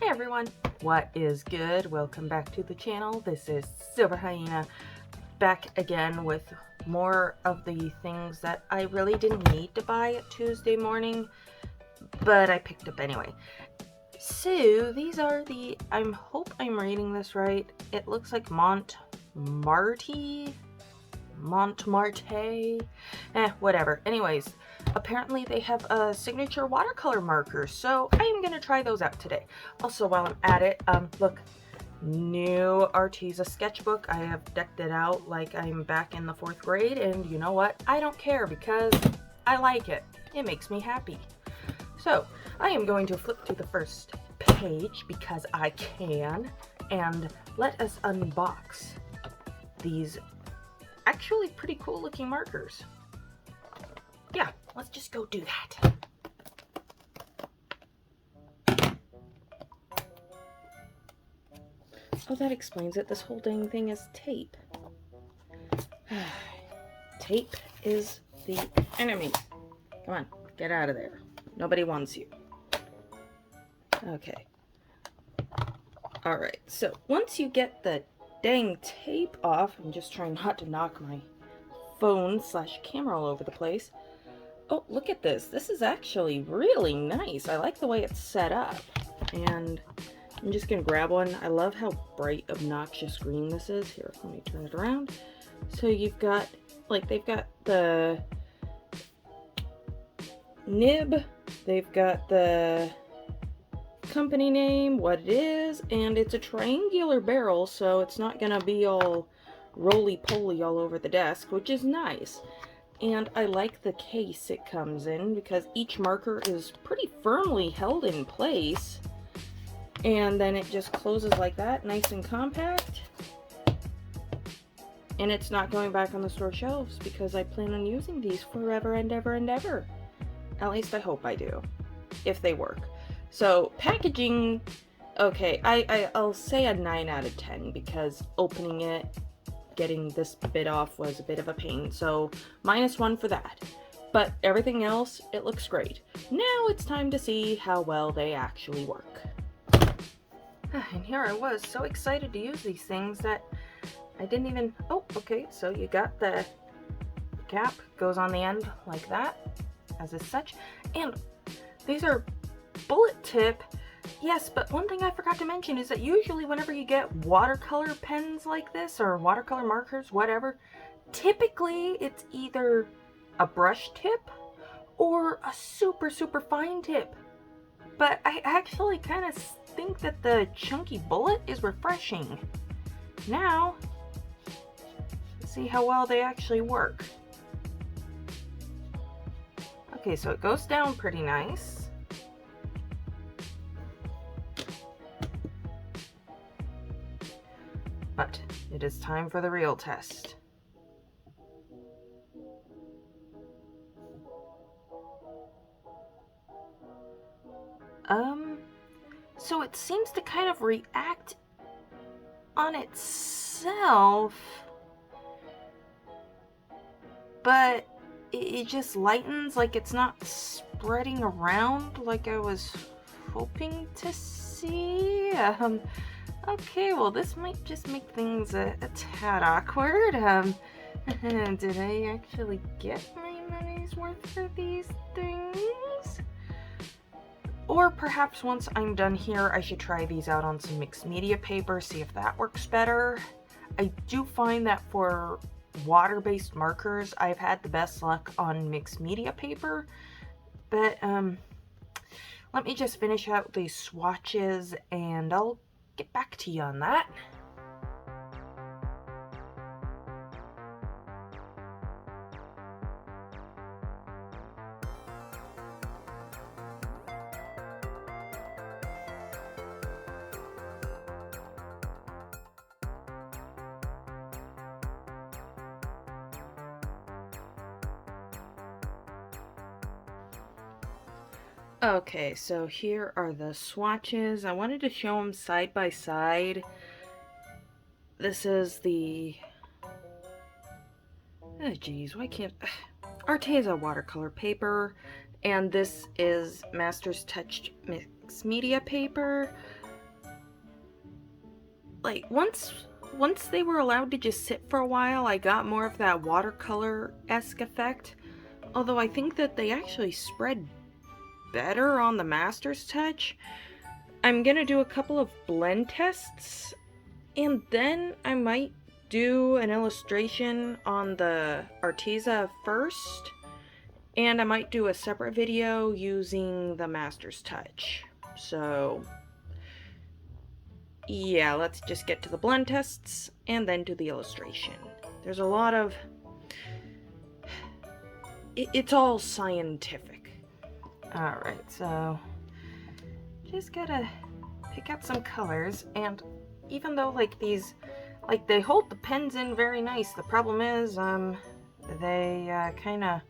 Hi everyone, what is good? Welcome back to the channel. This is Silverhyena back again with more of the things that I really didn't need to buy Tuesday morning, but I picked up anyway. So these are the, I hope I'm reading this right. It looks like Mont Marte, whatever. Anyways, apparently they have a signature watercolor marker, so I am gonna try those out today. Also, while I'm at it, look, new Arteza sketchbook. I have decked it out like I'm back in the 4th grade, and you know what? I don't care because I like it. It makes me happy. So I am going to flip to the first page because I can, and let us unbox these actually pretty cool looking markers. Yeah, let's just go do that. Oh, that explains it. This whole dang thing is tape. Tape is the enemy. Come on, get out of there. Nobody wants you. Okay. Alright, so once you get the dang tape off, I'm just trying not to knock my phone / camera all over the place. Oh, look at this. This is actually really nice. I like the way it's set up. And I'm just going to grab one. I love how bright, obnoxious green this is. Here, let me turn it around. So you've got, like, they've got the nib. They've got the company name, what it is, and it's a triangular barrel, so it's not going to be all roly-poly all over the desk, which is nice. And I like the case it comes in because each marker is pretty firmly held in place. And then it just closes like that, nice and compact. And it's not going back on the store shelves because I plan on using these forever and ever and ever. At least I hope I do, if they work. So packaging, okay, I'll say a 9 out of 10 because opening it, getting this bit off was a bit of a pain, so -1 for that. But everything else, it looks great. Now it's time to see how well they actually work. And here I was so excited to use these things that I didn't even, oh, okay, so you got the cap, goes on the end like that, as is such, and these are bullet tip. Yes, but one thing I forgot to mention is that usually whenever you get watercolor pens like this, or watercolor markers, whatever, typically it's either a brush tip or a super fine tip. But I actually kind of think that the chunky bullet is refreshing. Now, let's see how well they actually work. Okay, so it goes down pretty nice. But it is time for the real test. So it seems to kind of react on itself, but it just lightens, like it's not spreading around like I was hoping to see. Okay, well this might just make things a tad awkward. Did I actually get my money's worth for these things? Or perhaps once I'm done here, I should try these out on some mixed media paper, see if that works better. I do find that for water-based markers, I've had the best luck on mixed media paper, but let me just finish out these swatches and I'll get back to you on that. Okay, so here are the swatches. I wanted to show them side by side. This is the, oh geez, why can't, Arteza watercolor paper, and this is Master's Touch mixed media paper. like, once they were allowed to just sit for a while, I got more of that watercolor-esque effect. Although I think that they actually spread better on the Master's Touch. I'm gonna do a couple of blend tests, and then I might do an illustration on the Arteza first, and I might do a separate video using the Master's Touch. So yeah, let's just get to the blend tests and then do the illustration. There's a lot of... it's all scientific. Alright, so just gotta pick out some colors, and even though like these, like they hold the pens in very nice, the problem is they kind of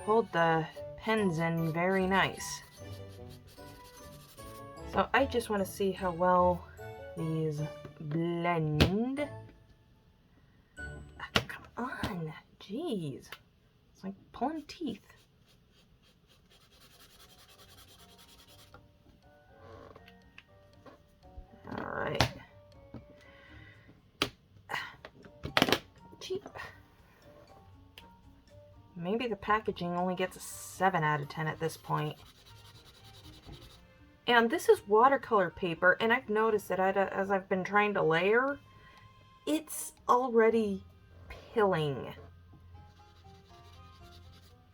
hold the pens in very nice. So I just want to see how well these blend. Come on, jeez, it's like pulling teeth. All right. Gee. Maybe the packaging only gets a 7 out of 10 at this point. And this is watercolor paper, and I've noticed that as I've been trying to layer, it's already pilling.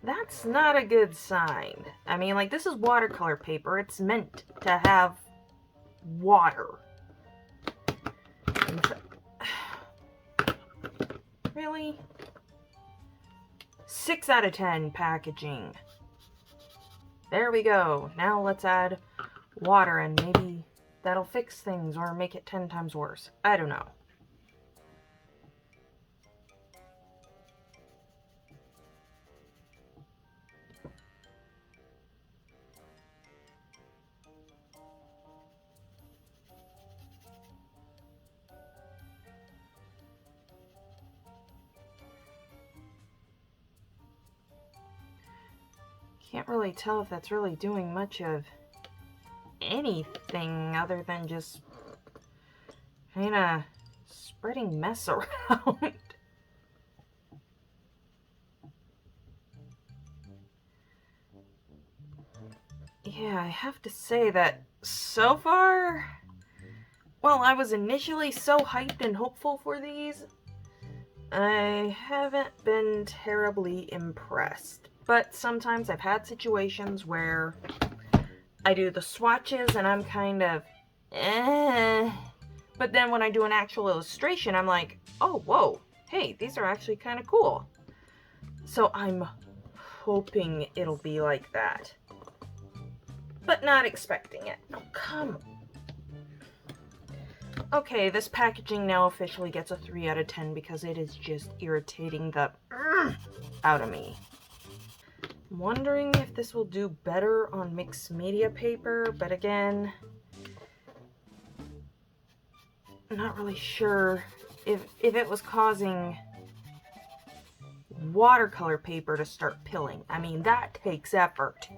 That's not a good sign. I mean, like, this is watercolor paper. It's meant to have water. Really? 6 out of 10 packaging. There we go. Now let's add water, and maybe that'll fix things or make it 10 times worse. I don't know. Can't really tell if that's really doing much of anything other than just kind of spreading mess around. Yeah, I have to say that so far, well, I was initially so hyped and hopeful for these, I haven't been terribly impressed. But sometimes I've had situations where I do the swatches and I'm kind of, eh. But then when I do an actual illustration, I'm like, oh, whoa, hey, these are actually kind of cool. So I'm hoping it'll be like that. But not expecting it. Oh, come. Okay, this packaging now officially gets a 3 out of 10 because it is just irritating the out of me. I'm wondering if this will do better on mixed media paper, but again, I'm not really sure if it was causing watercolor paper to start pilling. I mean, that takes effort.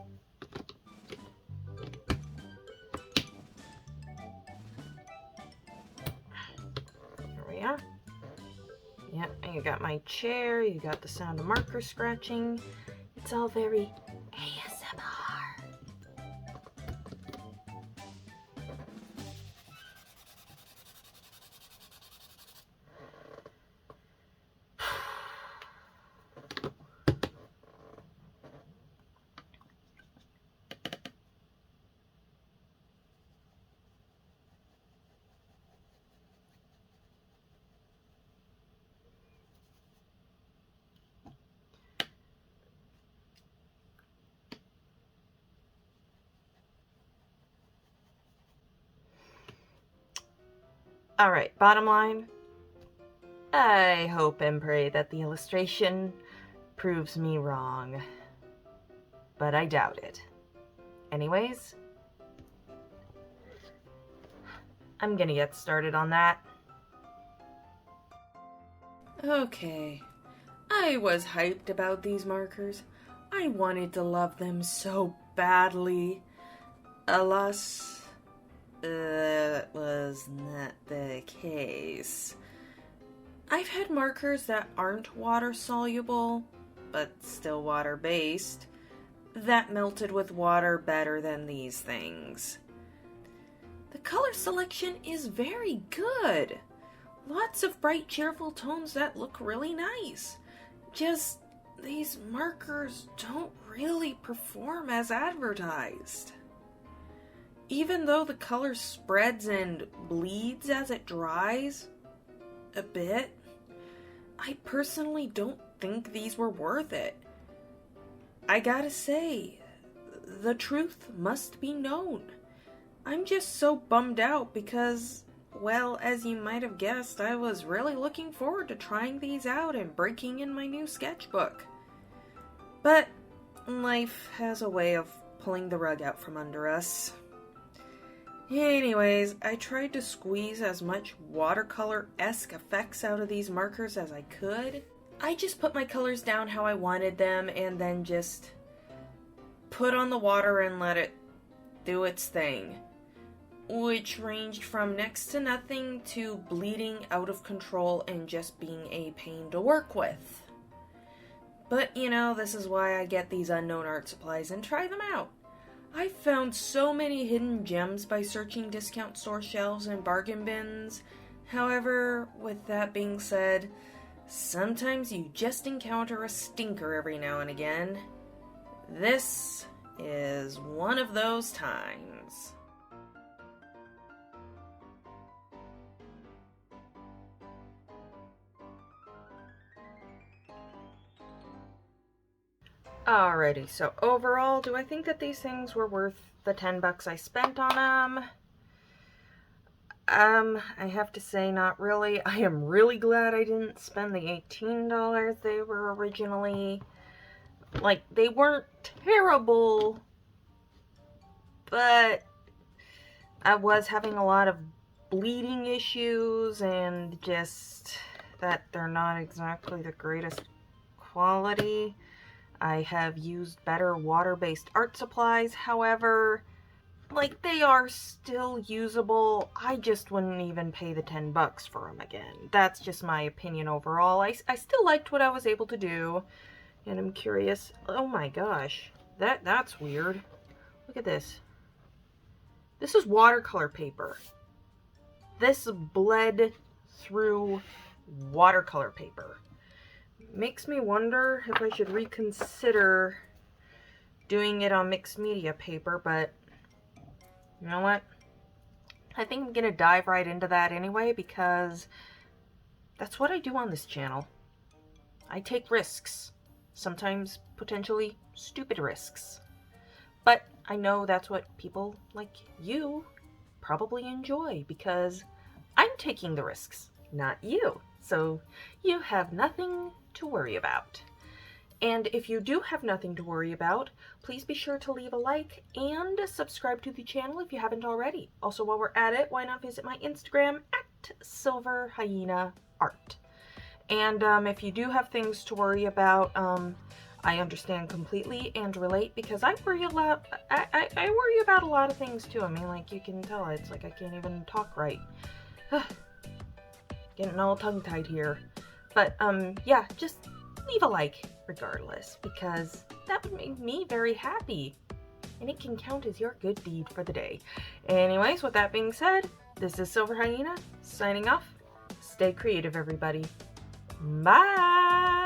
Here we are. Yep, and you got my chair, you got the sound of marker scratching. It's all very ASMR. Alright, bottom line, I hope and pray that the illustration proves me wrong, but I doubt it. Anyways, I'm gonna get started on that. Okay, I was hyped about these markers. I wanted to love them so badly. Alas, That was not the case. I've had markers that aren't water soluble, but still water based, that melted with water better than these things. The color selection is very good. Lots of bright, cheerful tones that look really nice. Just, these markers don't really perform as advertised. Even though the color spreads and bleeds as it dries a bit, I personally don't think these were worth it. I gotta say, the truth must be known. I'm just so bummed out because, well, as you might have guessed, I was really looking forward to trying these out and breaking in my new sketchbook. But life has a way of pulling the rug out from under us. Anyways, I tried to squeeze as much watercolor-esque effects out of these markers as I could. I just put my colors down how I wanted them and then just put on the water and let it do its thing, which ranged from next to nothing to bleeding out of control and just being a pain to work with. But, you know, this is why I get these unknown art supplies and try them out. I've found so many hidden gems by searching discount store shelves and bargain bins. However, with that being said, sometimes you just encounter a stinker every now and again. This is one of those times. Alrighty, so overall, do I think that these things were worth the $10 I spent on them? I have to say not really. I am really glad I didn't spend the $18 they were originally. Like, they weren't terrible, but I was having a lot of bleeding issues and just that they're not exactly the greatest quality. I have used better water-based art supplies, however, like, they are still usable. I just wouldn't even pay the $10 for them again. That's just my opinion overall. I still liked what I was able to do, and I'm curious. Oh my gosh, that's weird. Look at this. This is watercolor paper. This bled through watercolor paper. Makes me wonder if I should reconsider doing it on mixed media paper, but you know what? I think I'm gonna dive right into that anyway, because that's what I do on this channel. I take risks, sometimes potentially stupid risks, but I know that's what people like you probably enjoy, because I'm taking the risks, not you. So you have nothing to worry about. And if you do have nothing to worry about, please be sure to leave a like and subscribe to the channel if you haven't already. Also, while we're at it, why not visit my Instagram at silverhyena art. And if you do have things to worry about, I understand completely and relate, because I worry a lot. I worry about a lot of things too. I mean, like, you can tell, it's like I can't even talk right. Getting all tongue-tied here. But, yeah, just leave a like regardless, because that would make me very happy. And it can count as your good deed for the day. Anyways, with that being said, this is Silver Hyena, signing off. Stay creative, everybody. Bye!